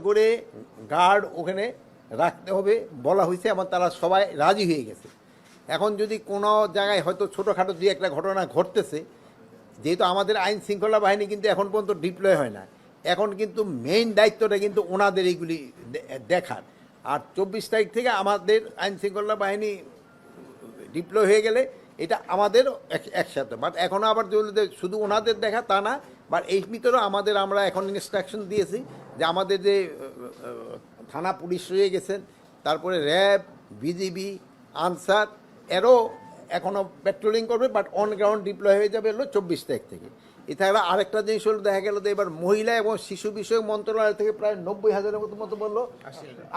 করে গার্ড ওখানে রাখতে হবে বলা হয়েছে এবং তারা সবাই রাজি হয়ে গেছে। এখন যদি কোনো জায়গায় হয়তো ছোটোখাটো দুই একটা ঘটনা ঘটতেছে, যেহেতু আমাদের আইন শৃঙ্খলা বাহিনী কিন্তু এখন পর্যন্ত ডিপ্লয় হয় না, এখন কিন্তু মেইন দায়িত্বটা কিন্তু ওনাদের এইগুলি দেখার। আর 24 তারিখ থেকে আমাদের আইন শৃঙ্খলা বাহিনী ডিপ্লয় হয়ে গেলে এটা আমাদের একসাথে, বাট এখনও আবার শুধু ওনাদের দেখা তা না, বাট এই ভিতরেও আমরা এখন ইনস্ট্রাকশন দিয়েছি যে আমাদের যে থানা পুলিশ রয়ে গেছেন, তারপরে র্যাব, বিজিবি, আনসার এরও এখনও পেট্রোলিং করবে, বাট অন গ্রাউন্ড ডিপ্লয় হয়ে যাবে হলো 24 তারিখ থেকে। এছাড়া আরেকটা জিনিস হলো দেখা গেল যে এবার মহিলা এবং শিশু বিষয়ক মন্ত্রণালয় থেকে প্রায় 90,000-এর মতো বললো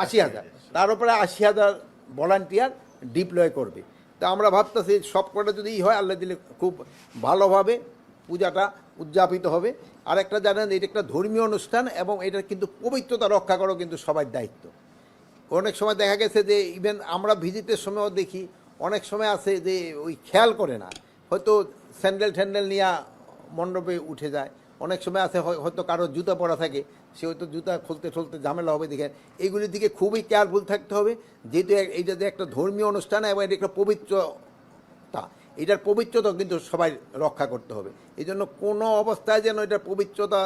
80,000, তার উপরে 80,000 ভলান্টিয়ার ডিপ্লয় করবে। তা আমরা ভাবতেছি সবকটা যদি হয় আল্লাহ দিলে খুব ভালোভাবে পূজাটা উদযাপিত হবে। আর একটা জানেন, এটা একটা ধর্মীয় অনুষ্ঠান এবং এটা কিন্তু পবিত্রতা রক্ষা করাও কিন্তু সবার দায়িত্ব। অনেক সময় দেখা গেছে যে ইভেন আমরা ভিজিটের সময়ও দেখি অনেক সময় আছে যে ওই খেয়াল করে না, হয়তো স্যান্ডেল ট্যান্ডেল নিয়ে মণ্ডপে উঠে যায়। অনেক সময় আছে হয়তো কারো জুতা পরা থাকে, সে হয়তো জুতা খুলতে ঝামেলা হবে। দেখেন এইগুলির দিকে খুবই কেয়ারফুল থাকতে হবে, যেহেতু এইটা যে একটা ধর্মীয় অনুষ্ঠান এবং এটা একটা পবিত্রতা, এটার পবিত্রতা কিন্তু সবাই রক্ষা করতে হবে। এই জন্য কোনো অবস্থায় যেন এটার পবিত্রতা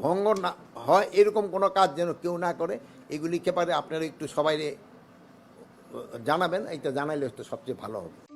ভঙ্গ না হয় এরকম কোনো কাজ যেন কেউ না করে, এগুলিকে পারে আপনারা একটু সবাই জানাবেন। এটা জানাইলে তো সবচেয়ে ভালো হবে।